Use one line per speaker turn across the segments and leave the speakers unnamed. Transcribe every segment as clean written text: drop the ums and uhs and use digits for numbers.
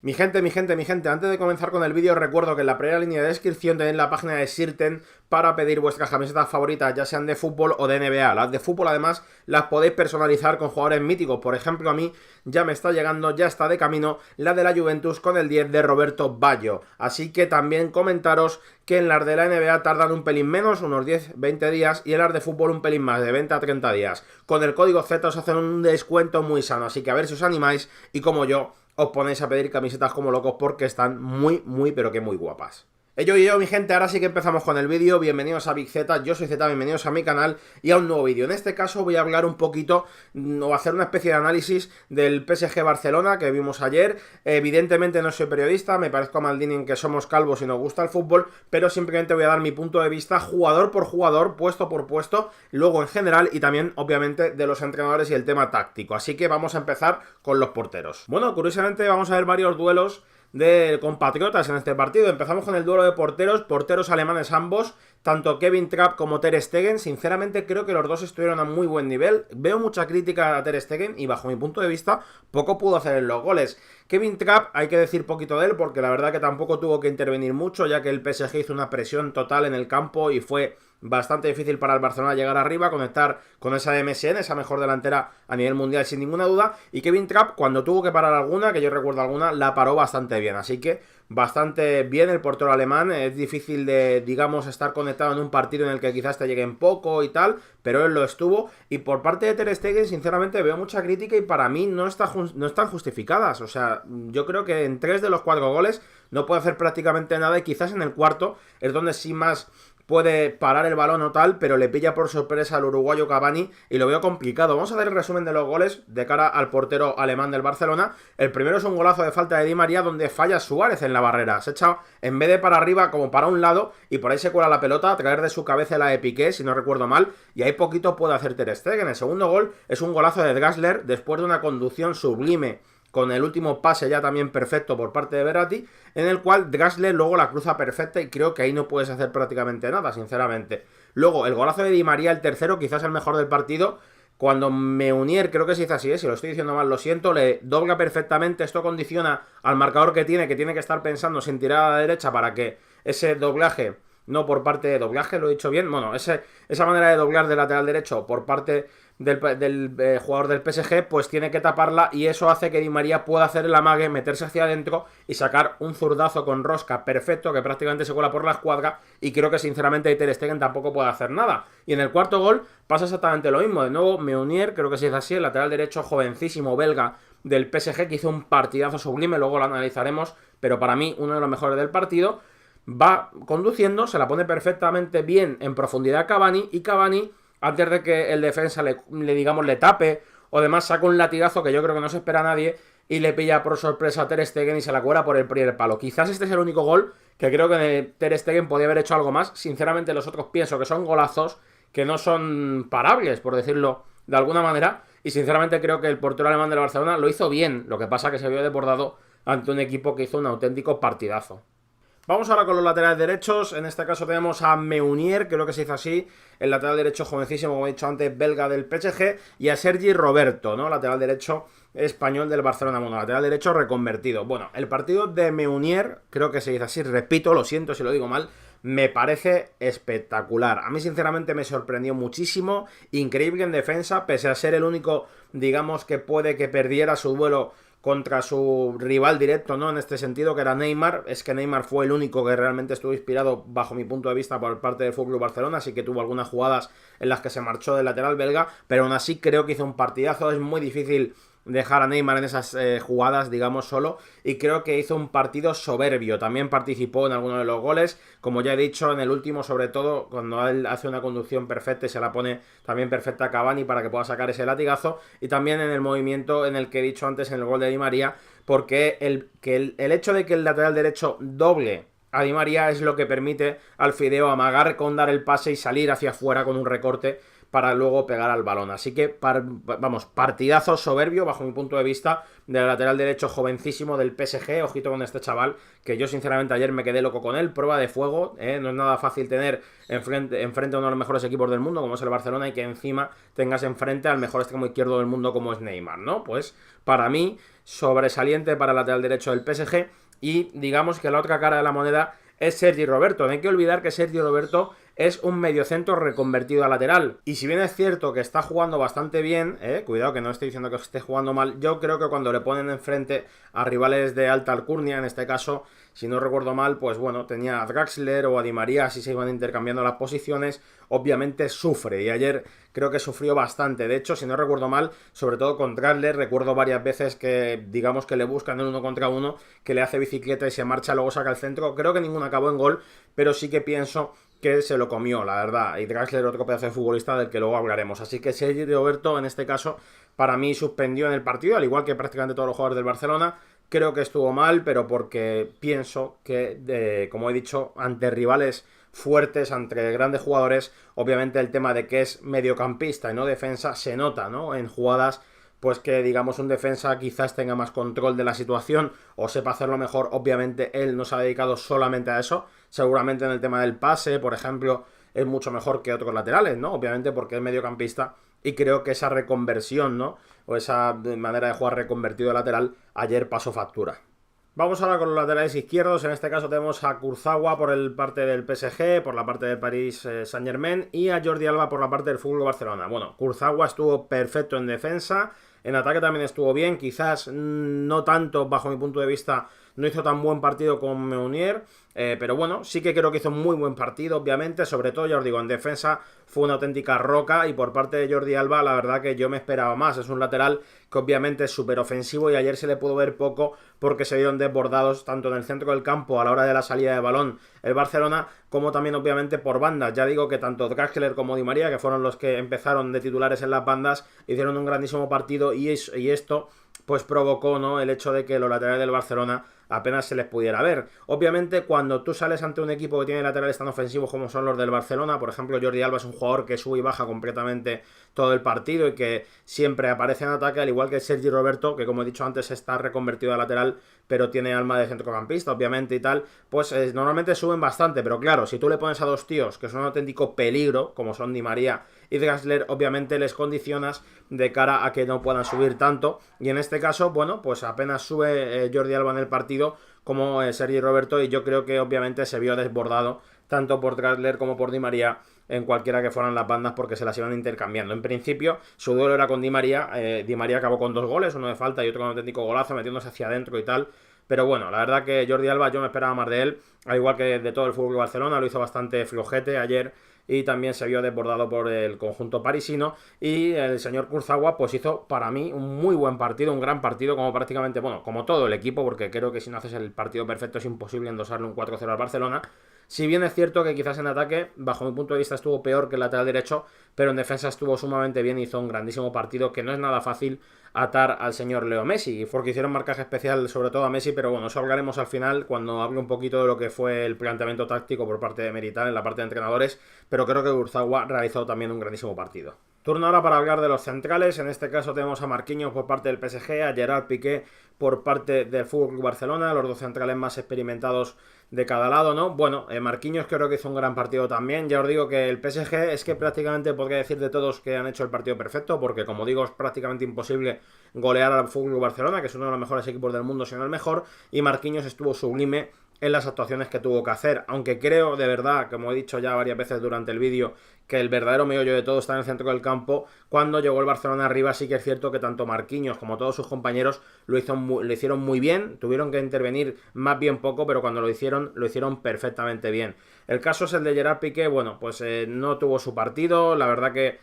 Mi gente, antes de comenzar con el vídeo recuerdo que en la primera línea de descripción tenéis la página de Sirten para pedir vuestras camisetas favoritas, ya sean de fútbol o de NBA. Las de fútbol además las podéis personalizar con jugadores míticos. Por ejemplo, a mí ya me está llegando, ya está de camino la de la Juventus con el 10 de Roberto Baggio. Así que también comentaros que en las de la NBA tardan un pelín menos, unos 10-20 días, y en las de fútbol un pelín más, de 20 a 30 días. Con el código Z os hacen un descuento muy sano, así que a ver si os animáis y como yo os ponéis a pedir camisetas como locos porque están muy, pero que muy guapas. Mi gente, ahora sí que empezamos con el vídeo. Bienvenidos a Big Z, yo soy Z, bienvenidos a mi canal y a un nuevo vídeo. En este caso voy a hablar un poquito o hacer una especie de análisis del PSG Barcelona que vimos ayer. Evidentemente no soy periodista, me parezco a Maldini en que somos calvos y nos gusta el fútbol, pero simplemente voy a dar mi punto de vista jugador por jugador, puesto por puesto, luego en general y también obviamente de los entrenadores y el tema táctico. Así que vamos a empezar con los porteros. Bueno, curiosamente vamos a ver varios duelos de compatriotas en este partido. Empezamos con el duelo de porteros alemanes ambos, tanto Kevin Trapp como Ter Stegen. Sinceramente creo que los dos estuvieron a muy buen nivel. Veo mucha crítica a Ter Stegen y bajo mi punto de vista poco pudo hacer en los goles. Kevin Trapp hay que decir poquito de él porque la verdad que tampoco tuvo que intervenir mucho, ya que el PSG hizo una presión total en el campo y fue bastante difícil para el Barcelona llegar arriba, conectar con esa MSN, esa mejor delantera a nivel mundial sin ninguna duda, y Kevin Trapp cuando tuvo que parar alguna, que yo recuerdo alguna, la paró bastante bien, así que bastante bien el portero alemán. Es difícil de, digamos, estar conectado en un partido en el que quizás te lleguen poco y tal, pero él lo estuvo. Y por parte de Ter Stegen, sinceramente, veo mucha crítica y para mí no están justificadas. O sea, yo creo que en 3 de los 4 goles no puede hacer prácticamente nada y quizás en el cuarto es donde sí más puede parar el balón o tal, pero le pilla por sorpresa al uruguayo Cavani y lo veo complicado. Vamos a ver el resumen de los goles de cara al portero alemán del Barcelona. El primero es un golazo de falta de Di María donde falla Suárez en la barrera. Se echa en vez de para arriba como para un lado y por ahí se cuela la pelota a traer de su cabeza la de Piqué, si no recuerdo mal, y ahí poquito puede hacer Ter Stegen. El segundo gol es un golazo de Draxler después de una conducción sublime con el último pase ya también perfecto por parte de Verratti, en el cual Draxler luego la cruza perfecta y creo que ahí no puedes hacer prácticamente nada, sinceramente. Luego, el golazo de Di María, el tercero, quizás el mejor del partido, cuando Meunier, creo que se dice así, si lo estoy diciendo mal, lo siento, le dobla perfectamente, esto condiciona al marcador que tiene que estar pensando sin tirar a la derecha para que ese doblaje, no por parte de doblaje, lo he dicho bien, bueno, esa manera de doblar de lateral derecho por parte del jugador del PSG, pues tiene que taparla y eso hace que Di María pueda hacer el amague, meterse hacia adentro y sacar un zurdazo con rosca perfecto que prácticamente se cuela por la escuadra y creo que sinceramente Ter Stegen tampoco puede hacer nada. Y en el cuarto gol pasa exactamente lo mismo, de nuevo Meunier, creo que si es así, el lateral derecho jovencísimo belga del PSG que hizo un partidazo sublime, luego lo analizaremos, pero para mí uno de los mejores del partido, va conduciendo, se la pone perfectamente bien en profundidad a Cavani y Cavani, antes de que el defensa le tape o demás, saca un latigazo que yo creo que no se espera a nadie y le pilla por sorpresa a Ter Stegen y se la cuela por el primer palo. Quizás este es el único gol que creo que Ter Stegen podía haber hecho algo más. Sinceramente los otros pienso que son golazos que no son parables, por decirlo de alguna manera, y sinceramente creo que el portero alemán del Barcelona lo hizo bien, lo que pasa que se vio desbordado ante un equipo que hizo un auténtico partidazo. Vamos ahora con los laterales derechos, en este caso tenemos a Meunier, creo que se hizo así, el lateral derecho jovencísimo, como he dicho antes, belga del PSG, y a Sergi Roberto, ¿no? Lateral derecho español del Barcelona, bueno, lateral derecho reconvertido. Bueno, el partido de Meunier, creo que se dice así, repito, lo siento si lo digo mal, me parece espectacular. A mí sinceramente me sorprendió muchísimo, increíble en defensa, pese a ser el único, digamos, que puede que perdiera su duelo contra su rival directo, ¿no? En este sentido, que era Neymar. Es que Neymar fue el único que realmente estuvo inspirado, bajo mi punto de vista, por parte del FC Barcelona, así que tuvo algunas jugadas en las que se marchó del lateral belga, pero aún así creo que hizo un partidazo. Es muy difícil dejar a Neymar en esas jugadas, digamos, solo, y creo que hizo un partido soberbio. También participó en alguno de los goles, como ya he dicho, en el último, sobre todo, cuando él hace una conducción perfecta y se la pone también perfecta a Cavani para que pueda sacar ese latigazo, y también en el movimiento en el que he dicho antes, en el gol de Di María, porque el hecho de que el lateral derecho doble a Di María es lo que permite al Fideo amagar con dar el pase y salir hacia afuera con un recorte para luego pegar al balón. Así que, vamos, partidazo soberbio, bajo mi punto de vista, del lateral derecho jovencísimo del PSG. Ojito con este chaval, que yo sinceramente ayer me quedé loco con él. Prueba de fuego, no es nada fácil tener enfrente a uno de los mejores equipos del mundo, como es el Barcelona, y que encima tengas enfrente al mejor extremo izquierdo del mundo, como es Neymar, ¿no? Pues, para mí, sobresaliente para el lateral derecho del PSG. Y digamos que la otra cara de la moneda es Sergi Roberto. No hay que olvidar que Sergi Roberto es un mediocentro reconvertido a lateral. Y si bien es cierto que está jugando bastante bien, cuidado que no estoy diciendo que esté jugando mal, yo creo que cuando le ponen enfrente a rivales de alta alcurnia, en este caso, si no recuerdo mal, pues bueno, tenía a Draxler o a Di María, así se iban intercambiando las posiciones, obviamente sufre. Y ayer creo que sufrió bastante. De hecho, si no recuerdo mal, sobre todo con Draxler, recuerdo varias veces que, digamos que le buscan en 1 contra 1, que le hace bicicleta y se marcha, luego saca el centro. Creo que ninguna acabó en gol, pero sí que pienso que se lo comió, la verdad. Y Draxler, otro pedazo de futbolista del que luego hablaremos. Así que Sergi Roberto, en este caso, para mí suspendió en el partido, al igual que prácticamente todos los jugadores del Barcelona. Creo que estuvo mal, pero porque pienso que, como he dicho, ante rivales fuertes, ante grandes jugadores, obviamente el tema de que es mediocampista y no defensa se nota, ¿no? En jugadas, pues que digamos un defensa quizás tenga más control de la situación o sepa hacerlo mejor. Obviamente él no se ha dedicado solamente a eso, seguramente en el tema del pase, por ejemplo, es mucho mejor que otros laterales, ¿no? Obviamente porque es mediocampista, y creo que esa reconversión, ¿no? O esa manera de jugar reconvertido de lateral ayer pasó factura. Vamos ahora con los laterales izquierdos. En este caso tenemos a Kurzawa por el parte del PSG, por la parte del Paris Saint-Germain, y a Jordi Alba por la parte del FC Barcelona. Bueno, Kurzawa estuvo perfecto en defensa, en ataque también estuvo bien, quizás no tanto, bajo mi punto de vista, no hizo tan buen partido como Meunier, pero bueno, sí que creo que hizo un muy buen partido, obviamente, sobre todo, ya os digo, en defensa fue una auténtica roca, y por parte de Jordi Alba, la verdad que yo me esperaba más. Es un lateral que obviamente es súper ofensivo, y ayer se le pudo ver poco porque se vieron desbordados tanto en el centro del campo a la hora de la salida de balón el Barcelona, como también obviamente por bandas. Ya digo que tanto Draxler como Di María, que fueron los que empezaron de titulares en las bandas, hicieron un grandísimo partido, y esto pues provocó, ¿no?, el hecho de que los laterales del Barcelona apenas se les pudiera ver. Obviamente, cuando tú sales ante un equipo que tiene laterales tan ofensivos como son los del Barcelona, por ejemplo, Jordi Alba es un jugador que sube y baja completamente todo el partido y que siempre aparece en ataque, al igual que Sergi Roberto, que como he dicho antes está reconvertido a lateral, pero tiene alma de centrocampista, obviamente, y tal, pues normalmente suben bastante. Pero claro, si tú le pones a dos tíos que son un auténtico peligro, como son Di María y Draxler, obviamente les condicionas de cara a que no puedan subir tanto, y en este caso, bueno, pues apenas sube Jordi Alba en el partido como Sergi Roberto, y yo creo que obviamente se vio desbordado tanto por Draxler como por Di María en cualquiera que fueran las bandas, porque se las iban intercambiando. En principio su duelo era con Di María. Di María acabó con 2 goles, uno de falta y otro con un auténtico golazo, metiéndose hacia adentro y tal. Pero bueno, la verdad que Jordi Alba yo me esperaba más de él, al igual que de todo el fútbol de Barcelona. Lo hizo bastante flojete ayer, y también se vio desbordado por el conjunto parisino. Y el señor Kurzawa pues hizo para mí un muy buen partido, un gran partido, como prácticamente, bueno, como todo el equipo, porque creo que si no haces el partido perfecto es imposible endosarle un 4-0 al Barcelona. Si bien es cierto que quizás en ataque, bajo mi punto de vista, estuvo peor que el lateral derecho, pero en defensa estuvo sumamente bien, hizo un grandísimo partido, que no es nada fácil atar al señor Leo Messi, porque hicieron marcaje especial sobre todo a Messi, pero bueno, eso hablaremos al final cuando hable un poquito de lo que fue el planteamiento táctico por parte de Merital en la parte de entrenadores, pero creo que Kurzawa realizó también un grandísimo partido. Turno ahora para hablar de los centrales. En este caso tenemos a Marquinhos por parte del PSG, a Gerard Piqué por parte del FC Barcelona, los dos centrales más experimentados de cada lado, ¿no? Bueno, Marquinhos creo que hizo un gran partido también. Ya os digo que el PSG es que prácticamente podría decir de todos que han hecho el partido perfecto, porque como digo es prácticamente imposible golear al FC Barcelona, que es uno de los mejores equipos del mundo, si no el mejor, y Marquinhos estuvo sublime en las actuaciones que tuvo que hacer, aunque creo de verdad, como he dicho ya varias veces durante el vídeo, que el verdadero meollo de todo está en el centro del campo. Cuando llegó el Barcelona arriba, sí que es cierto que tanto Marquinhos como todos sus compañeros lo hicieron muy bien, tuvieron que intervenir más bien poco, pero cuando lo hicieron perfectamente bien. El caso es el de Gerard Piqué. Bueno, pues no tuvo su partido, la verdad que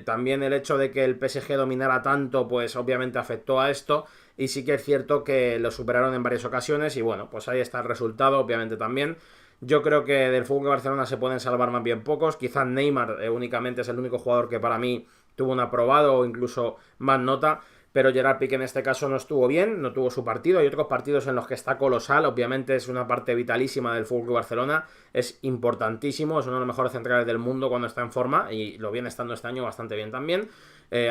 también el hecho de que el PSG dominara tanto, pues obviamente afectó a esto, y sí que es cierto que lo superaron en varias ocasiones, y bueno, pues ahí está el resultado, obviamente también. Yo creo que del fútbol de Barcelona se pueden salvar más bien pocos. Quizás Neymar únicamente es el único jugador que para mí tuvo un aprobado o incluso más nota, pero Gerard Piqué en este caso no estuvo bien, no tuvo su partido. Hay otros partidos en los que está colosal, obviamente es una parte vitalísima del FC Barcelona, es importantísimo, es uno de los mejores centrales del mundo cuando está en forma, y lo viene estando este año bastante bien también,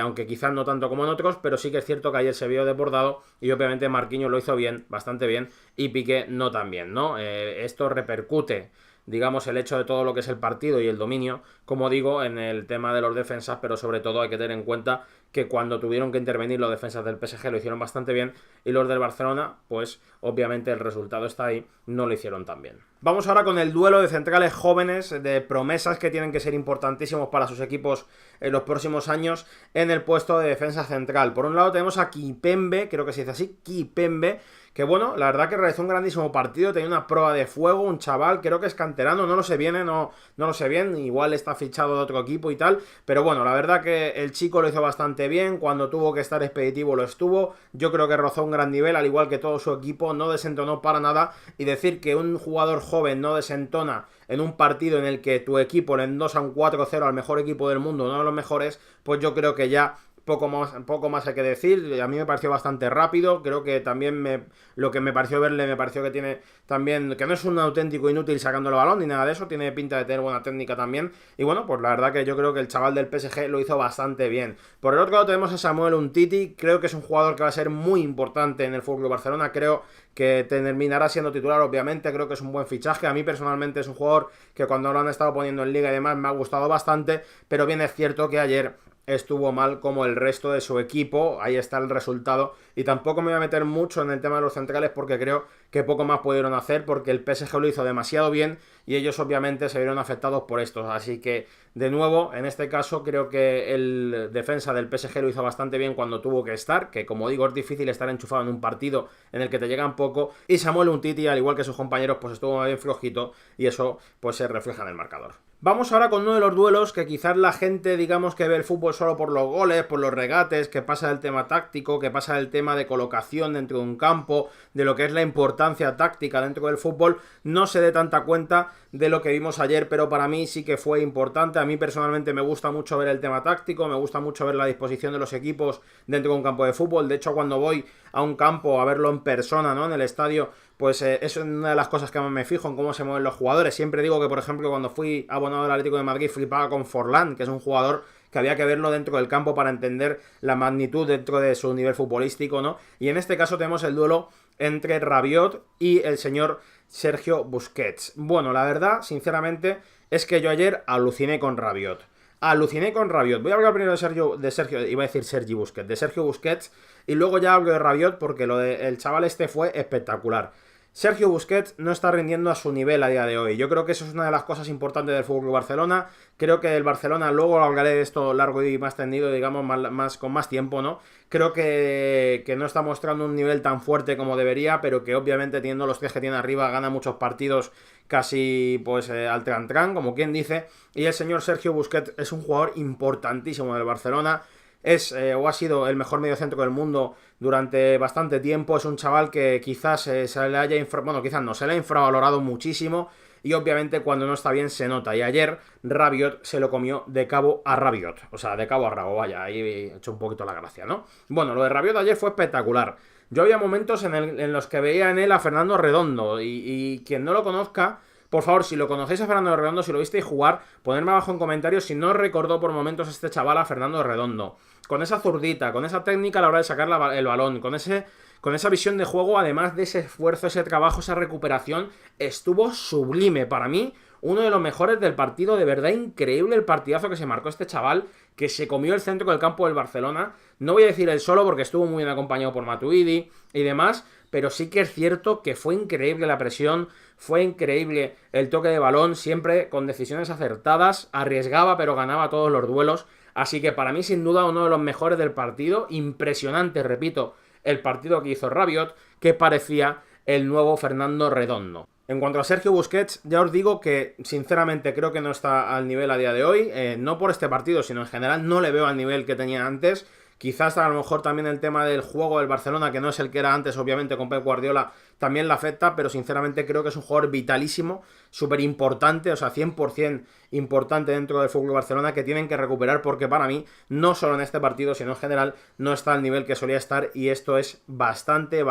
aunque quizás no tanto como en otros, pero sí que es cierto que ayer se vio desbordado, y obviamente Marquinhos lo hizo bien, bastante bien, y Piqué no tan bien, ¿no? Esto repercute digamos, el hecho de todo lo que es el partido y el dominio, como digo, en el tema de los defensas, pero sobre todo hay que tener en cuenta que cuando tuvieron que intervenir los defensas del PSG lo hicieron bastante bien y los del Barcelona, pues obviamente el resultado está ahí, no lo hicieron tan bien. Vamos ahora con el duelo de centrales jóvenes, de promesas que tienen que ser importantísimos para sus equipos en los próximos años en el puesto de defensa central. Por un lado tenemos a Kimpembe, creo que se dice así, Kimpembe, que bueno, la verdad que realizó un grandísimo partido, tenía una prueba de fuego, un chaval, creo que es canterano, no lo sé bien, no lo sé bien, igual está fichado de otro equipo y tal, pero bueno, la verdad que el chico lo hizo bastante bien, cuando tuvo que estar expeditivo lo estuvo, yo creo que rozó un gran nivel, al igual que todo su equipo, no desentonó para nada, y decir que un jugador joven no desentona en un partido en el que tu equipo le endosa un 4-0 al mejor equipo del mundo, uno de los mejores, pues yo creo que ya poco más hay que decir. A mí me pareció bastante rápido, creo que también lo que me pareció verle, me pareció que tiene también, que no es un auténtico inútil sacando el balón ni nada de eso, tiene pinta de tener buena técnica también, y bueno, pues la verdad que yo creo que el chaval del PSG lo hizo bastante bien. Por el otro lado tenemos a Samuel Umtiti, creo que es un jugador que va a ser muy importante en el FC Barcelona, creo que terminará siendo titular, obviamente, creo que es un buen fichaje. A mí personalmente es un jugador que cuando lo han estado poniendo en liga y demás me ha gustado bastante, pero bien es cierto que ayer estuvo mal como el resto de su equipo, ahí está el resultado, y tampoco me voy a meter mucho en el tema de los centrales porque creo que poco más pudieron hacer porque el PSG lo hizo demasiado bien y ellos obviamente se vieron afectados por esto, así que de nuevo, en este caso creo que el defensa del PSG lo hizo bastante bien cuando tuvo que estar, que como digo es difícil estar enchufado en un partido en el que te llegan poco, y Samuel Umtiti, al igual que sus compañeros, pues estuvo bien flojito y eso pues se refleja en el marcador. Vamos ahora con uno de los duelos que quizás la gente, digamos, que ve el fútbol solo por los goles, por los regates, que pasa del tema táctico, que pasa del tema de colocación dentro de un campo, de lo que es la importancia táctica dentro del fútbol, no se dé tanta cuenta de lo que vimos ayer, pero para mí sí que fue importante. A mí personalmente me gusta mucho ver el tema táctico, me gusta mucho ver la disposición de los equipos dentro de un campo de fútbol. De hecho, cuando voy a un campo a verlo en persona, ¿no?, en el estadio, pues eso es una de las cosas que más me fijo, en cómo se mueven los jugadores. Siempre digo que, por ejemplo, cuando fui abonado del Atlético de Madrid, flipaba con Forlán, que es un jugador que había que verlo dentro del campo para entender la magnitud dentro de su nivel futbolístico, ¿no? Y en este caso tenemos el duelo entre Rabiot y el señor Sergio Busquets. Bueno, la verdad, sinceramente, es que yo ayer aluciné con Rabiot. Aluciné con Rabiot. Voy a hablar primero de Sergio, iba a decir Sergi Busquets, de Sergio Busquets, y luego ya hablo de Rabiot porque lo del chaval este fue espectacular. Sergio Busquets no está rindiendo a su nivel a día de hoy. Yo creo que eso es una de las cosas importantes del FC Barcelona. Creo que el Barcelona, luego hablaré de esto largo y más tendido, digamos, con más tiempo, ¿no? Creo que no está mostrando un nivel tan fuerte como debería, pero que obviamente teniendo los tres que tiene arriba gana muchos partidos casi pues al tran-tran, como quien dice. Y el señor Sergio Busquets es un jugador importantísimo del Barcelona. Es o ha sido el mejor mediocentro del mundo durante bastante tiempo. Es un chaval que quizás se le haya quizás no, se le ha infravalorado muchísimo y obviamente cuando no está bien se nota. Y ayer Rabiot se lo comió de cabo a Rabiot, o sea, de cabo a rabo, vaya, ahí he hecho un poquito la gracia, ¿no? Bueno, lo de Rabiot ayer fue espectacular. Yo había momentos en los que veía en él a Fernando Redondo y quien no lo conozca, por favor, si lo conocéis a Fernando Redondo, si lo visteis jugar, ponedme abajo en comentarios si no recordó por momentos este chaval a Fernando Redondo. Con esa zurdita, con esa técnica a la hora de sacar el balón, con esa visión de juego, además de ese esfuerzo, ese trabajo, esa recuperación, estuvo sublime. Para mí, uno de los mejores del partido, de verdad increíble el partidazo que se marcó este chaval, que se comió el centro del campo del Barcelona. No voy a decir él solo porque estuvo muy bien acompañado por Matuidi y demás, pero sí que es cierto que fue increíble la presión, fue increíble el toque de balón, siempre con decisiones acertadas, arriesgaba pero ganaba todos los duelos, así que para mí sin duda uno de los mejores del partido, impresionante, repito, el partido que hizo Rabiot, que parecía el nuevo Fernando Redondo. En cuanto a Sergio Busquets, ya os digo que sinceramente creo que no está al nivel a día de hoy, no por este partido, sino en general no le veo al nivel que tenía antes. Quizás a lo mejor también el tema del juego del Barcelona, que no es el que era antes, obviamente, con Pep Guardiola, también le afecta, pero sinceramente creo que es un jugador vitalísimo, súper importante, o sea, 100% importante dentro del FC Barcelona, que tienen que recuperar porque para mí, no solo en este partido, sino en general, no está al nivel que solía estar y esto es bastante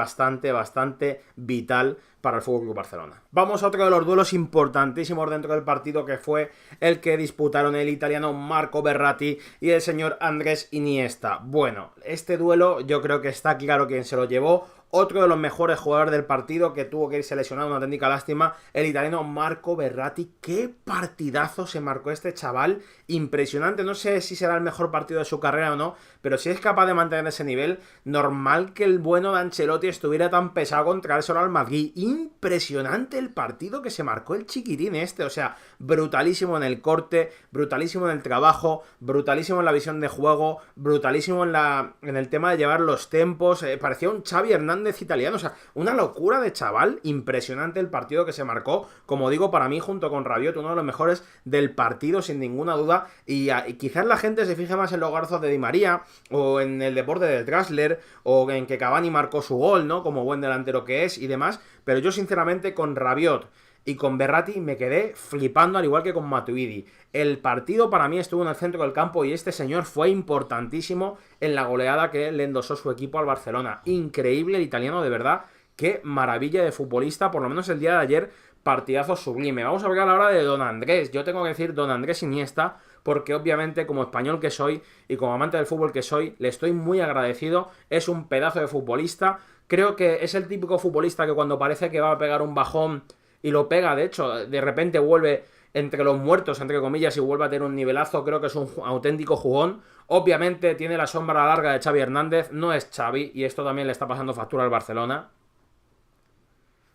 vital para el FC Barcelona. Vamos a otro de los duelos importantísimos dentro del partido, que fue el que disputaron el italiano Marco Verratti y el señor Andrés Iniesta. Bueno, este duelo yo creo que está claro quién se lo llevó. Otro de los mejores jugadores del partido que tuvo que irse lesionado, una auténtica lástima, el italiano Marco Verratti. Qué partidazo se marcó este chaval, impresionante. No sé si será el mejor partido de su carrera o no, pero si es capaz de mantener ese nivel, normal que el bueno de Ancelotti estuviera tan pesado contra el Real Madrid. Impresionante el partido que se marcó el chiquitín este, o sea, brutalísimo en el corte, brutalísimo en el trabajo, brutalísimo en la visión de juego, brutalísimo en el tema de llevar los tempos, parecía un Xavi Hernández italiano, o sea, una locura de chaval, impresionante el partido que se marcó, como digo, para mí junto con Rabiot, uno de los mejores del partido sin ninguna duda, y quizás la gente se fije más en los garzos de Di María, o en el deporte del Draxler, o en que Cavani marcó su gol, ¿no? Como buen delantero que es y demás, pero yo sinceramente con Rabiot y con Verratti me quedé flipando, al igual que con Matuidi. El partido para mí estuvo en el centro del campo y este señor fue importantísimo en la goleada que le endosó su equipo al Barcelona. Increíble el italiano, de verdad. Qué maravilla de futbolista, por lo menos el día de ayer, partidazo sublime. Vamos a hablar ahora de Don Andrés. Yo tengo que decir Don Andrés Iniesta, porque obviamente como español que soy y como amante del fútbol que soy, le estoy muy agradecido. Es un pedazo de futbolista. Creo que es el típico futbolista que cuando parece que va a pegar un bajón y lo pega, de hecho, de repente vuelve entre los muertos, entre comillas, y vuelve a tener un nivelazo. Creo que es un auténtico jugón. Obviamente tiene la sombra larga de Xavi Hernández, no es Xavi, y esto también le está pasando factura al Barcelona.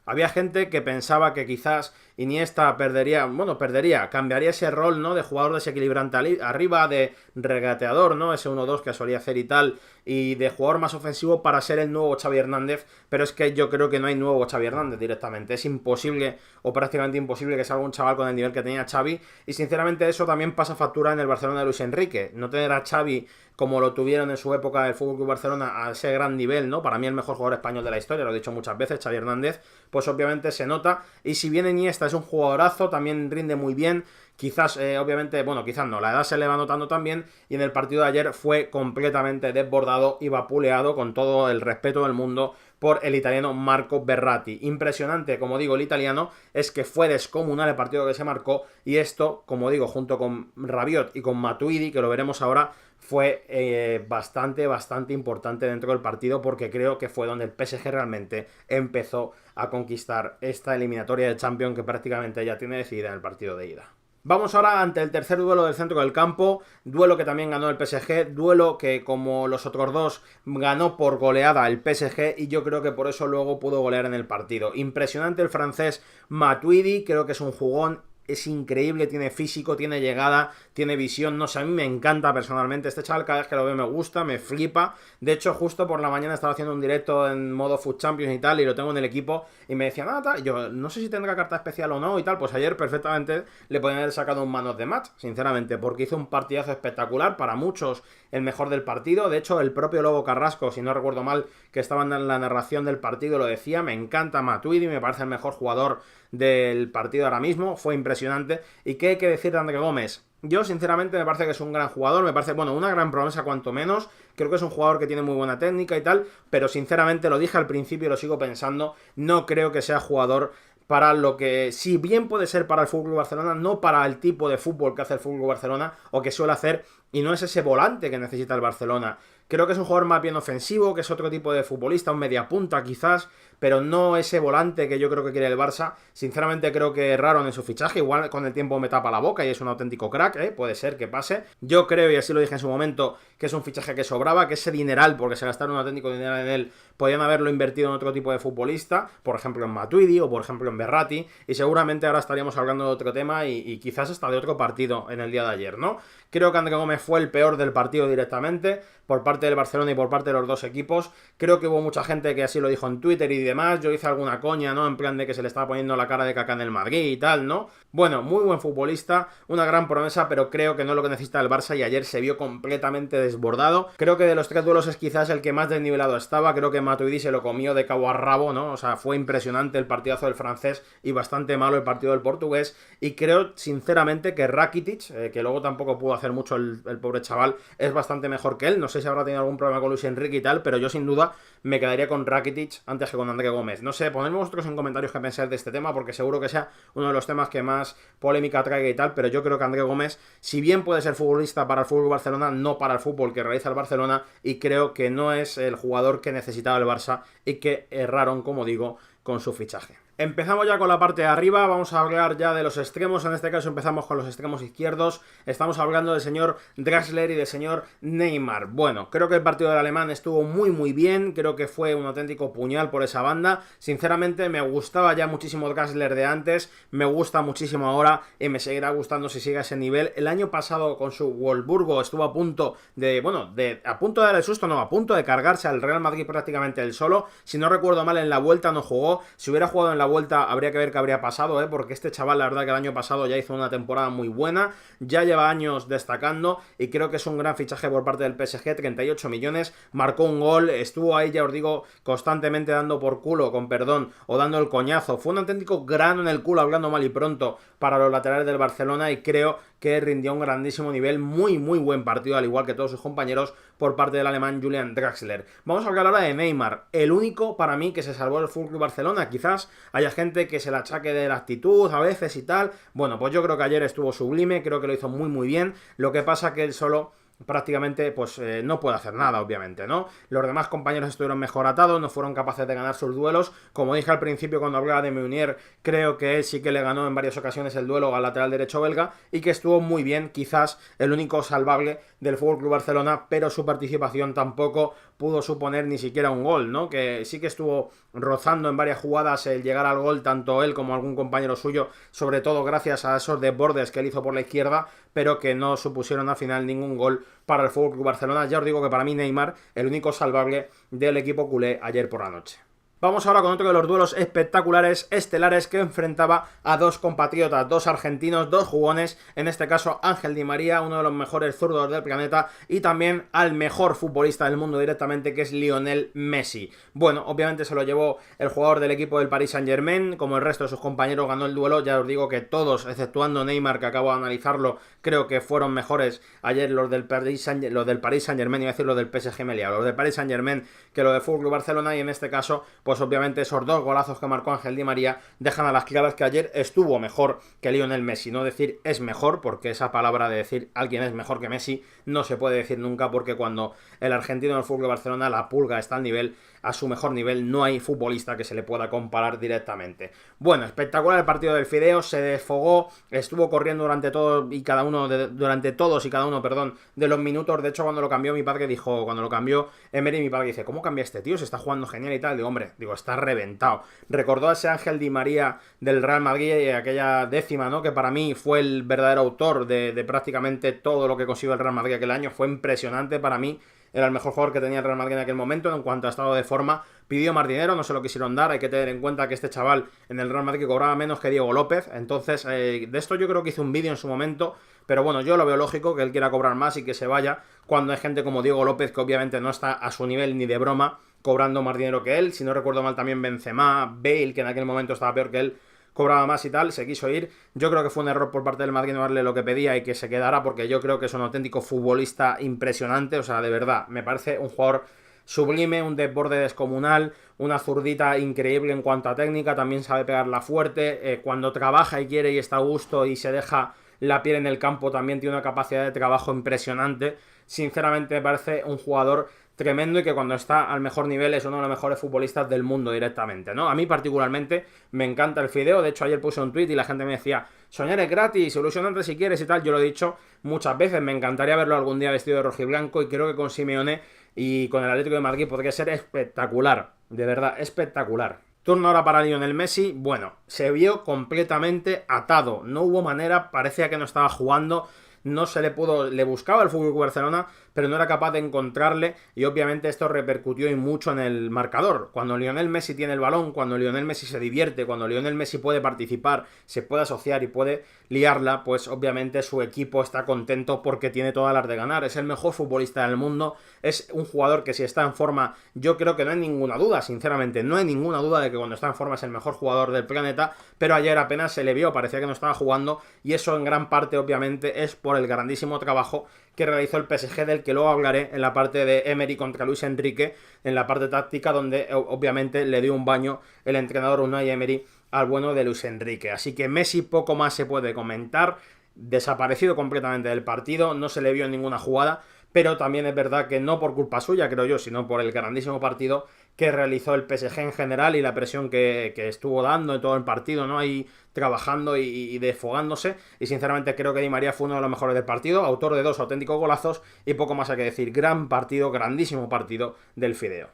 Había gente que pensaba que quizás Iniesta cambiaría ese rol, ¿no? De jugador desequilibrante arriba, de regateador, ¿no? Ese 1-2 que solía hacer y tal, y de jugador más ofensivo para ser el nuevo Xavi Hernández, pero es que yo creo que no hay nuevo Xavi Hernández directamente. Es imposible, o prácticamente imposible, que salga un chaval con el nivel que tenía Xavi, y sinceramente eso también pasa factura en el Barcelona de Luis Enrique. No tener a Xavi como lo tuvieron en su época del FC Barcelona a ese gran nivel, ¿no? Para mí el mejor jugador español de la historia, lo he dicho muchas veces, Xavi Hernández, pues obviamente se nota. Y si bien Iniesta es un jugadorazo, también rinde muy bien. Quizás, obviamente, bueno, quizás no, la edad se le va notando también, y en el partido de ayer fue completamente desbordado y vapuleado, con todo el respeto del mundo, por el italiano Marco Verratti. Impresionante, como digo, el italiano, es que fue descomunal el partido que se marcó, y esto, como digo, junto con Rabiot y con Matuidi, que lo veremos ahora, fue bastante importante dentro del partido, porque creo que fue donde el PSG realmente empezó a conquistar esta eliminatoria de Champions que prácticamente ya tiene decidida en el partido de ida. Vamos ahora ante el tercer duelo del centro del campo, duelo que también ganó el PSG, duelo que como los otros dos ganó por goleada el PSG, y yo creo que por eso luego pudo golear en el partido. Impresionante el francés Matuidi, creo que es un jugón. Es increíble, tiene físico, tiene llegada, tiene visión, no sé, a mí me encanta personalmente este chaval, cada vez que lo veo me gusta, me flipa. De hecho, justo por la mañana estaba haciendo un directo en modo Food Champions y tal, y lo tengo en el equipo, y me decían, yo no sé si tendrá carta especial o no y tal. Pues ayer perfectamente le podían haber sacado un man of the match, sinceramente, porque hizo un partidazo espectacular, para muchos el mejor del partido. De hecho, el propio Lobo Carrasco, si no recuerdo mal, que estaba en la narración del partido, lo decía. Me encanta Matuidi, me parece el mejor jugador del partido ahora mismo, fue impresionante. ¿Y qué hay que decir de André Gómez? Yo sinceramente me parece que es un gran jugador, me parece, bueno, una gran promesa cuanto menos. Creo que es un jugador que tiene muy buena técnica y tal, pero sinceramente, lo dije al principio y lo sigo pensando, no creo que sea jugador para lo que, si bien puede ser para el FC Barcelona, no para el tipo de fútbol que hace el FC Barcelona o que suele hacer, y no es ese volante que necesita el Barcelona. Creo que es un jugador más bien ofensivo, que es otro tipo de futbolista, un mediapunta quizás, pero no ese volante que yo creo que quiere el Barça. Sinceramente creo que erraron en su fichaje, igual con el tiempo me tapa la boca y es un auténtico crack, puede ser que pase. Yo creo, y así lo dije en su momento, que es un fichaje que sobraba, que ese dineral, porque se gastaron un auténtico dineral en él, podían haberlo invertido en otro tipo de futbolista, por ejemplo en Matuidi o por ejemplo en Verratti, y seguramente ahora estaríamos hablando de otro tema y quizás hasta de otro partido en el día de ayer, ¿no? Creo que André Gómez fue el peor del partido directamente, por parte del Barcelona y por parte de los dos equipos. Creo que hubo mucha gente que así lo dijo en Twitter y demás. Yo hice alguna coña, ¿no? En plan de que se le estaba poniendo la cara de caca en el Madrid y tal, ¿no? Bueno, muy buen futbolista, una gran promesa, pero creo que no es lo que necesita el Barça, y ayer se vio completamente desbordado. Creo que de los tres duelos es quizás el que más desnivelado estaba. Creo que Matuidi se lo comió de cabo a rabo, ¿no? O sea, fue impresionante el partidazo del francés y bastante malo el partido del portugués. Y creo, sinceramente, que Rakitic, que luego tampoco pudo hacer mucho el el pobre chaval es bastante mejor que él. No sé si habrá tenido algún problema con Luis Enrique y tal, pero yo sin duda me quedaría con Rakitic antes que con André Gómez. No sé, ponedme vosotros en comentarios qué pensáis de este tema, porque seguro que sea uno de los temas que más polémica traiga y tal, pero yo creo que André Gómez, si bien puede ser futbolista para el FC Barcelona, no para el fútbol que realiza el Barcelona, y creo que no es el jugador que necesitaba el Barça y que erraron, como digo, con su fichaje. Empezamos ya con la parte de arriba, vamos a hablar ya de los extremos, en este caso empezamos con los extremos izquierdos, estamos hablando del señor Draxler y del señor Neymar. Bueno, creo que el partido del alemán estuvo muy bien, creo que fue un auténtico puñal por esa banda, sinceramente me gustaba ya muchísimo Draxler de antes, me gusta muchísimo ahora y me seguirá gustando si sigue a ese nivel. El año pasado con su Wolfsburgo estuvo a punto de, a punto de dar el susto, no, a punto de cargarse al Real Madrid prácticamente él solo, si no recuerdo mal en la vuelta no jugó, si hubiera jugado en la vuelta habría que ver qué habría pasado, porque este chaval la verdad que el año pasado ya hizo una temporada muy buena, ya lleva años destacando y creo que es un gran fichaje por parte del PSG, 38 millones, marcó un gol, estuvo ahí, ya os digo, constantemente dando por culo, con perdón, o dando el coñazo, fue un auténtico grano en el culo, hablando mal y pronto, para los laterales del Barcelona, y creo que rindió un grandísimo nivel, muy buen partido, al igual que todos sus compañeros, por parte del alemán Julian Draxler. Vamos a hablar ahora de Neymar, el único para mí que se salvó del FC Barcelona. Quizás haya gente que se la achaque de la actitud a veces y tal, bueno, pues yo creo que ayer estuvo sublime, creo que lo hizo muy bien, lo que pasa que él solo prácticamente pues no puede hacer nada, obviamente, ¿no? Los demás compañeros estuvieron mejor atados, no fueron capaces de ganar sus duelos. Como dije al principio cuando hablaba de Meunier, creo que él sí que le ganó en varias ocasiones el duelo al lateral derecho belga y que estuvo muy bien, quizás el único salvable del FC Barcelona, pero su participación tampoco pudo suponer ni siquiera un gol, ¿no? Que sí que estuvo rozando en varias jugadas el llegar al gol, tanto él como algún compañero suyo, sobre todo gracias a esos desbordes que él hizo por la izquierda, pero que no supusieron al final ningún gol para el FC Barcelona. Ya os digo que para mí Neymar, el único salvable del equipo culé ayer por la noche. Vamos ahora con otro de los duelos espectaculares, estelares, que enfrentaba a dos compatriotas, dos argentinos, dos jugones, en este caso Ángel Di María, uno de los mejores zurdos del planeta, y también al mejor futbolista del mundo directamente, que es Lionel Messi. Bueno, obviamente se lo llevó el jugador del equipo del Paris Saint-Germain, como el resto de sus compañeros ganó el duelo. Ya os digo que todos, exceptuando Neymar, que acabo de analizarlo, creo que fueron mejores ayer los del Paris Saint-Germain, iba a decir los del PSG, los del Paris Saint-Germain, que los del FC Barcelona, y en este caso, pues obviamente esos dos golazos que marcó Ángel Di María dejan a las claras que ayer estuvo mejor que Lionel Messi. No decir es mejor, porque esa palabra de decir alguien es mejor que Messi no se puede decir nunca, porque cuando el argentino del FC Barcelona, la pulga, está al nivel, a su mejor nivel, no hay futbolista que se le pueda comparar directamente. Bueno, espectacular el partido del Fideo, se desfogó, estuvo corriendo durante todos y cada uno de los minutos. De hecho, cuando lo cambió mi padre dijo, cuando lo cambió Emery, mi padre dice, ¿cómo cambia este tío? Se está jugando genial y tal. Digo, hombre, está reventado. Recordó a ese Ángel Di María del Real Madrid y aquella décima, ¿no? Que para mí fue el verdadero autor de prácticamente todo lo que consiguió el Real Madrid aquel año. Fue impresionante para mí. Era el mejor jugador que tenía el Real Madrid en aquel momento. En cuanto a estado de forma, pidió más dinero, no se lo quisieron dar. Hay que tener en cuenta que este chaval en el Real Madrid cobraba menos que Diego López. Entonces, de esto yo creo que hice un vídeo en su momento, pero bueno, yo lo veo lógico que él quiera cobrar más y que se vaya cuando hay gente como Diego López, que obviamente no está a su nivel ni de broma, cobrando más dinero que él. Si no recuerdo mal, también Benzema, Bale, que en aquel momento estaba peor que él, cobraba más y tal, se quiso ir. Yo creo que fue un error por parte del Madrid no darle lo que pedía y que se quedara, porque yo creo que es un auténtico futbolista impresionante. O sea, de verdad, me parece un jugador sublime, un desborde descomunal, una zurdita increíble en cuanto a técnica, también sabe pegarla fuerte, cuando trabaja y quiere y está a gusto y se deja la piel en el campo, también tiene una capacidad de trabajo impresionante. Sinceramente me parece un jugador tremendo y que cuando está al mejor nivel es uno de los mejores futbolistas del mundo directamente, ¿no? A mí particularmente me encanta el Fideo. De hecho, ayer puse un tweet y la gente me decía, soñar es gratis, ilusionante si quieres y tal. Yo lo he dicho muchas veces, me encantaría verlo algún día vestido de rojiblanco, y creo que con Simeone y con el Atlético de Madrid podría ser espectacular, de verdad, espectacular. Turno ahora para Lionel Messi. Bueno, se vio completamente atado, no hubo manera, parecía que no estaba jugando, no se le pudo, le buscaba el FC Barcelona, pero no era capaz de encontrarle, y obviamente esto repercutió y mucho en el marcador. Cuando Lionel Messi tiene el balón, cuando Lionel Messi se divierte, cuando Lionel Messi puede participar, se puede asociar y puede liarla, pues obviamente su equipo está contento porque tiene todas las de ganar. Es el mejor futbolista del mundo, es un jugador que si está en forma, yo creo que no hay ninguna duda, sinceramente, no hay ninguna duda de que cuando está en forma es el mejor jugador del planeta, pero ayer apenas se le vio, parecía que no estaba jugando, y eso en gran parte obviamente es por el grandísimo trabajo que realizó el PSG, del que luego hablaré en la parte de Emery contra Luis Enrique, en la parte táctica, donde obviamente le dio un baño el entrenador Unai Emery al bueno de Luis Enrique. Así que Messi poco más se puede comentar, desaparecido completamente del partido, no se le vio en ninguna jugada, pero también es verdad que no por culpa suya, creo yo, sino por el grandísimo partido que realizó el PSG en general y la presión que estuvo dando en todo el partido, ¿no? Ahí trabajando y desfogándose, y sinceramente creo que Di María fue uno de los mejores del partido, autor de 2 auténticos golazos, y poco más hay que decir. Gran partido, grandísimo partido del Fideo.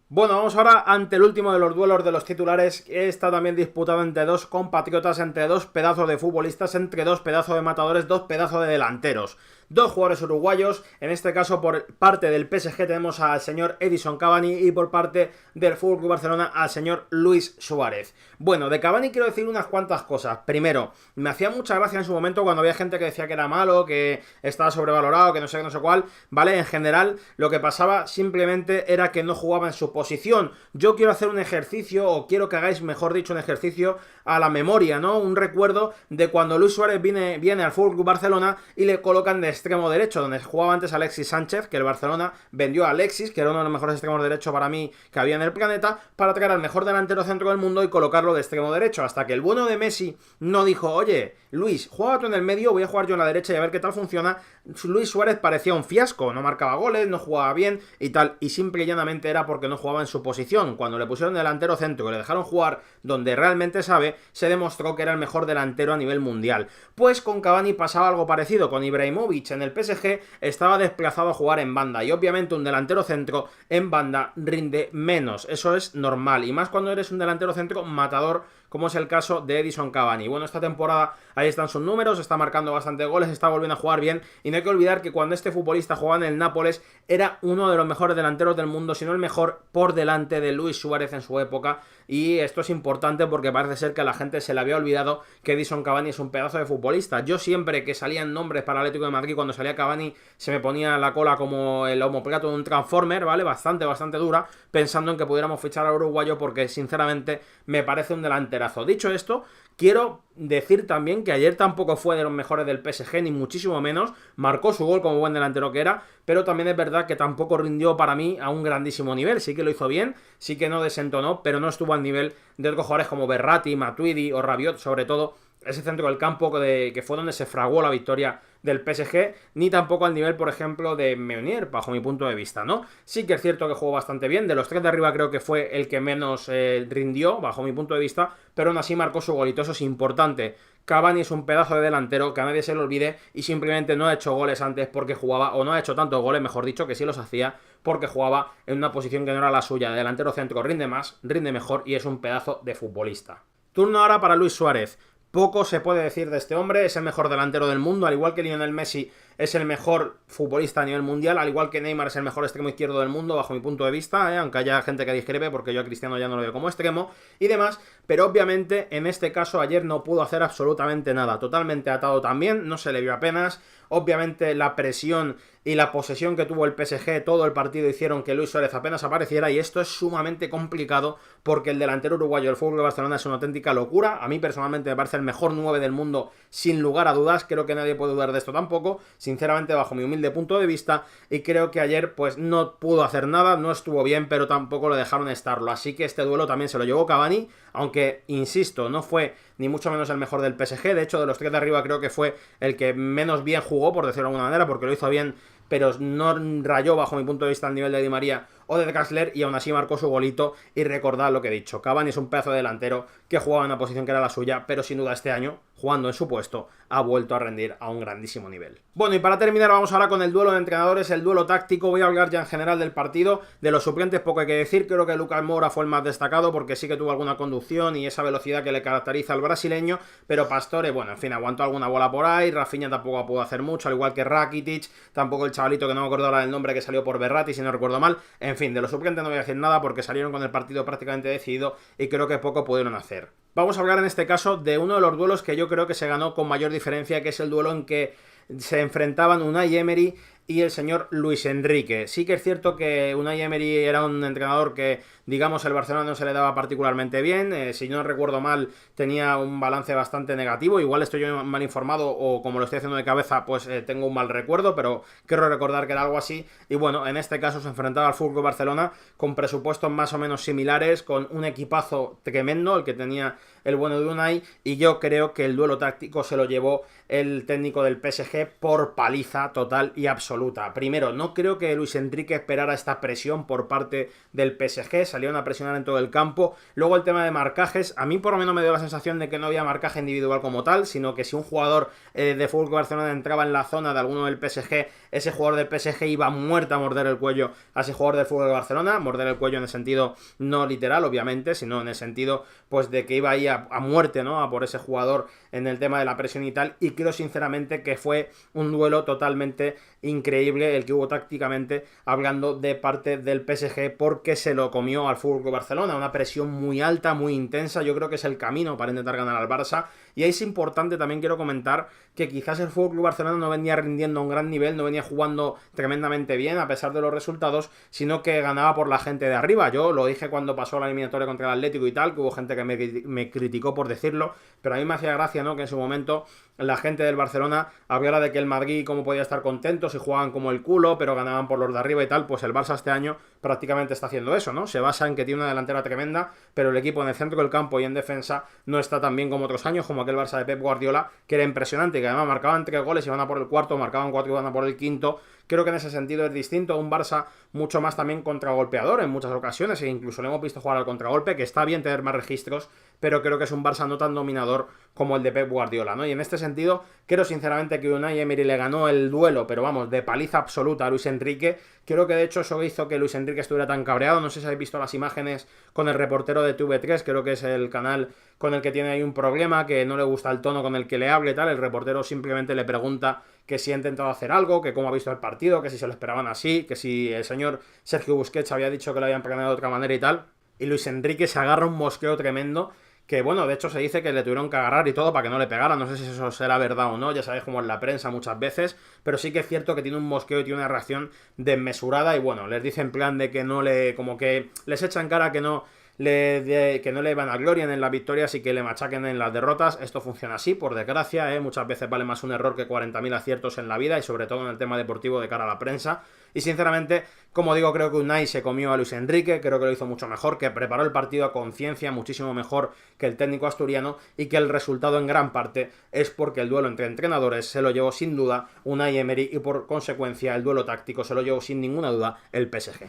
Bueno, vamos ahora ante el último de los duelos de los titulares, que está también disputado entre dos compatriotas, entre dos pedazos de futbolistas, entre dos pedazos de matadores, dos pedazos de delanteros. Dos jugadores uruguayos, en este caso por parte del PSG tenemos al señor Edinson Cavani y por parte del FC Barcelona al señor Luis Suárez. Bueno, de Cavani quiero decir unas cuantas cosas. Primero, me hacía mucha gracia en su momento cuando había gente que decía que era malo, que estaba sobrevalorado, que no sé qué, no sé cuál, ¿vale? En general, lo que pasaba simplemente era que no jugaba en su posición. Yo quiero hacer un ejercicio, o quiero que hagáis, mejor dicho, un ejercicio a la memoria, ¿no? Un recuerdo de cuando Luis Suárez viene al FC Barcelona y le colocan de extremo derecho, donde jugaba antes Alexis Sánchez, que el Barcelona vendió a Alexis, que era uno de los mejores extremos derechos para mí que había en el planeta, para traer al mejor delantero centro del mundo y colocarlo de extremo derecho, hasta que el bueno de Messi no dijo, oye, Luis, juega tú en el medio, voy a jugar yo en la derecha y a ver qué tal funciona. Luis Suárez parecía un fiasco, no marcaba goles, no jugaba bien y tal, y simple y llanamente era porque no jugaba en su posición. Cuando le pusieron delantero centro y le dejaron jugar donde realmente sabe, se demostró que era el mejor delantero a nivel mundial. Pues con Cavani pasaba algo parecido, con Ibrahimovic en el PSG estaba desplazado a jugar en banda, y obviamente un delantero centro en banda rinde menos, eso es normal, y más cuando eres un delantero centro matador, como es el caso de Edinson Cavani. Bueno, esta temporada ahí están sus números, está marcando bastante goles, está volviendo a jugar bien, y no hay que olvidar que cuando este futbolista jugaba en el Nápoles era uno de los mejores delanteros del mundo, si no el mejor, por delante de Luis Suárez en su época, y esto es importante porque parece ser que a la gente se le había olvidado que Edinson Cavani es un pedazo de futbolista. Yo siempre que salían nombres para el Atlético de Madrid, cuando salía Cavani se me ponía la cola como el omoplato de un Transformer, ¿vale? Bastante dura, pensando en que pudiéramos fichar al uruguayo, porque sinceramente me parece un delanterazo. Dicho esto, quiero decir también que ayer tampoco fue de los mejores del PSG, ni muchísimo menos, marcó su gol como buen delantero que era, pero también es verdad que tampoco rindió para mí a un grandísimo nivel. Sí que lo hizo bien, sí que no desentonó, pero no estuvo al nivel de otros jugadores como Verratti, Matuidi o Rabiot, sobre todo ese centro del campo que fue donde se fraguó la victoria del PSG, ni tampoco al nivel, por ejemplo, de Meunier, bajo mi punto de vista, ¿no? Sí que es cierto que jugó bastante bien, de los tres de arriba creo que fue el que menos rindió, bajo mi punto de vista, pero aún así marcó su golito, eso es importante. Cavani es un pedazo de delantero, que a nadie se le olvide, y simplemente no ha hecho goles antes porque jugaba, o no ha hecho tantos goles, mejor dicho, que sí los hacía, porque jugaba en una posición que no era la suya. De delantero centro rinde más, rinde mejor y es un pedazo de futbolista. Turno ahora para Luis Suárez. Poco se puede decir de este hombre, es el mejor delantero del mundo, al igual que Lionel Messi es el mejor futbolista a nivel mundial, al igual que Neymar es el mejor extremo izquierdo del mundo, bajo mi punto de vista, aunque haya gente que discrepe, porque yo a Cristiano ya no lo veo como extremo y demás, pero obviamente en este caso ayer no pudo hacer absolutamente nada, totalmente atado también, no se le vio apenas. Obviamente la presión y la posesión que tuvo el PSG todo el partido hicieron que Luis Suárez apenas apareciera, y esto es sumamente complicado porque el delantero uruguayo del FC Barcelona es una auténtica locura. A mí personalmente me parece el mejor 9 del mundo sin lugar a dudas, creo que nadie puede dudar de esto tampoco, sinceramente bajo mi humilde punto de vista, y creo que ayer pues no pudo hacer nada, no estuvo bien, pero tampoco lo dejaron estarlo, así que este duelo también se lo llevó Cavani, aunque insisto, no fue ni mucho menos el mejor del PSG, de hecho de los tres de arriba creo que fue el que menos bien jugó, por decirlo de alguna manera, porque lo hizo bien, pero no rayó bajo mi punto de vista al nivel de Di María o de Draxler, y aún así marcó su golito. Y recordad lo que he dicho, Cavani es un pedazo de delantero que jugaba en una posición que era la suya, pero sin duda este año, jugando en su puesto, ha vuelto a rendir a un grandísimo nivel. Bueno, y para terminar vamos ahora con el duelo de entrenadores, el duelo táctico. Voy a hablar ya en general del partido, de los suplentes poco hay que decir, creo que Lucas Moura fue el más destacado porque sí que tuvo alguna conducción y esa velocidad que le caracteriza al brasileño, pero Pastore, bueno, en fin, aguantó alguna bola por ahí, Rafinha tampoco pudo hacer mucho, al igual que Rakitic, tampoco el chavalito que no me acuerdo ahora del nombre que salió por Verratti, si no recuerdo mal. En fin, de los suplentes no voy a decir nada porque salieron con el partido prácticamente decidido y creo que poco pudieron hacer. Vamos a hablar en este caso de uno de los duelos que yo creo que se ganó con mayor diferencia, que es el duelo en que se enfrentaban Unai Emery y el señor Luis Enrique. Sí que es cierto que Unai Emery era un entrenador que, digamos, el Barcelona no se le daba particularmente bien, si no recuerdo mal tenía un balance bastante negativo, igual estoy yo mal informado o como lo estoy haciendo de cabeza pues tengo un mal recuerdo, pero quiero recordar que era algo así. Y bueno, en este caso se enfrentaba al FC Barcelona con presupuestos más o menos similares, con un equipazo tremendo el que tenía el bueno de Unai, y yo creo que el duelo táctico se lo llevó el técnico del PSG por paliza total y absoluta. Primero, no creo que Luis Enrique esperara esta presión por parte del PSG, salieron a presionar en todo el campo. Luego el tema de marcajes, a mí por lo menos me dio la sensación de que no había marcaje individual como tal, sino que si un jugador de FC Barcelona entraba en la zona de alguno del PSG, ese jugador del PSG iba muerto a morder el cuello a ese jugador del FC Barcelona, morder el cuello en el sentido no literal, obviamente, sino en el sentido pues de que iba ahí a muerte, ¿no? A por ese jugador en el tema de la presión y tal, y creo sinceramente que fue un duelo totalmente increíble el que hubo tácticamente hablando de parte del PSG, porque se lo comió al FC Barcelona, una presión muy alta, muy intensa. Yo creo que es el camino para intentar ganar al Barça, y ahí es importante, también quiero comentar que quizás el FC Barcelona no venía rindiendo a un gran nivel, no venía jugando tremendamente bien a pesar de los resultados, sino que ganaba por la gente de arriba. Yo lo dije cuando pasó la eliminatoria contra el Atlético y tal, que hubo gente que me criticó por decirlo, pero a mí me hacía gracia, ¿no?, que en su momento la gente del Barcelona hablara de que el Madrid cómo podía estar contento si jugaban como el culo, pero ganaban por los de arriba y tal. Pues el Barça este año prácticamente está haciendo eso, ¿no? Se basa en que tiene una delantera tremenda, pero el equipo en el centro del campo y en defensa no está tan bien como otros años, como aquel Barça de Pep Guardiola, que era impresionante, que además marcaban 3 goles y iban a por el cuarto, marcaban 4 y iban a por el quinto. Creo que en ese sentido es distinto, un Barça mucho más también contragolpeador en muchas ocasiones, e incluso le hemos visto jugar al contragolpe, que está bien tener más registros, pero creo que es un Barça no tan dominador como el de Pep Guardiola, ¿no? Y en este sentido, creo sinceramente que Unai Emery le ganó el duelo, pero vamos, de paliza absoluta a Luis Enrique. Creo que de hecho eso hizo que Luis Enrique estuviera tan cabreado. No sé si habéis visto las imágenes con el reportero de TV3, creo que es el canal con el que tiene ahí un problema, que no le gusta el tono con el que le hable y tal. El reportero simplemente le pregunta que si ha intentado hacer algo, que cómo ha visto el partido, que si se lo esperaban así, que si el señor Sergio Busquets había dicho que lo habían planeado de otra manera y tal. Y Luis Enrique se agarra un mosqueo tremendo, que bueno, de hecho se dice que le tuvieron que agarrar y todo para que no le pegara. No sé si eso será verdad o no, ya sabéis cómo es la prensa muchas veces, pero sí que es cierto que tiene un mosqueo y tiene una reacción desmesurada. Y bueno, les dice en plan de que no le, como que les echa en cara que no que no le van a gloria en las victorias y que le machaquen en las derrotas. Esto funciona así, por desgracia, muchas veces vale más un error que 40.000 aciertos en la vida, y sobre todo en el tema deportivo de cara a la prensa. Y sinceramente, como digo, creo que Unai se comió a Luis Enrique, creo que lo hizo mucho mejor, que preparó el partido a conciencia, muchísimo mejor que el técnico asturiano, y que el resultado en gran parte es porque el duelo entre entrenadores se lo llevó sin duda Unai Emery, y por consecuencia el duelo táctico se lo llevó sin ninguna duda el PSG.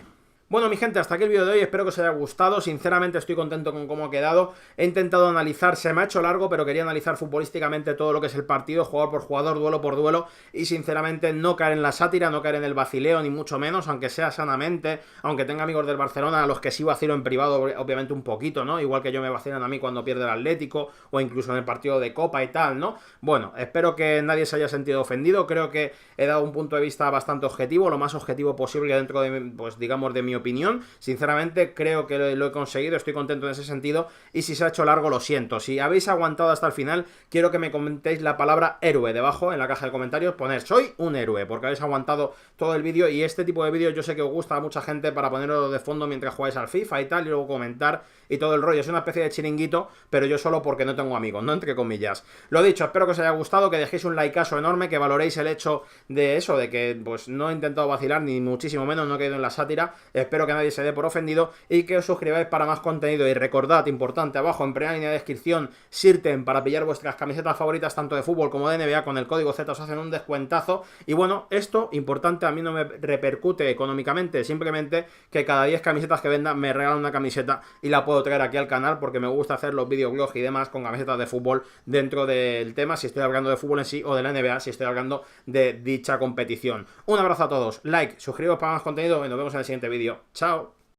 Bueno, mi gente, hasta aquí el vídeo de hoy, espero que os haya gustado. Sinceramente estoy contento con cómo ha quedado. He intentado analizar, se me ha hecho largo, pero quería analizar futbolísticamente todo lo que es el partido, jugador por jugador, duelo por duelo, y sinceramente no caer en la sátira, no caer en el vacileo, ni mucho menos, aunque sea sanamente, aunque tenga amigos del Barcelona a los que sí vacilo en privado, obviamente un poquito, ¿no? Igual que yo me vacilan a mí cuando pierde el Atlético, o incluso en el partido de Copa y tal, ¿no? Bueno, espero que nadie se haya sentido ofendido. Creo que he dado un punto de vista bastante objetivo, lo más objetivo posible dentro de, pues digamos, de mi opinión. Sinceramente creo que lo he conseguido, estoy contento en ese sentido, y si se ha hecho largo lo siento. Si habéis aguantado hasta el final, quiero que me comentéis la palabra héroe debajo en la caja de comentarios, poner soy un héroe, porque habéis aguantado todo el vídeo, y este tipo de vídeos yo sé que os gusta a mucha gente para ponerlo de fondo mientras jugáis al FIFA y tal, y luego comentar y todo el rollo. Es una especie de chiringuito, pero yo solo porque no tengo amigos, no entre comillas. Lo dicho, espero que os haya gustado, que dejéis un likeazo enorme, que valoréis el hecho de eso, de que pues no he intentado vacilar, ni muchísimo menos, no he caído en la sátira. Espero que nadie se dé por ofendido, y que os suscribáis para más contenido. Y recordad, importante, abajo en primera línea de descripción, Sirten, para pillar vuestras camisetas favoritas tanto de fútbol como de NBA, con el código Z os hacen un descuentazo. Y bueno, esto, importante, a mí no me repercute económicamente, simplemente que cada 10 camisetas que venda me regalan una camiseta y la puedo traer aquí al canal, porque me gusta hacer los videoblogs y demás con camisetas de fútbol dentro del tema, si estoy hablando de fútbol en sí, o de la NBA si estoy hablando de dicha competición. Un abrazo a todos, like, suscribiros para más contenido y nos vemos en el siguiente vídeo. Chao.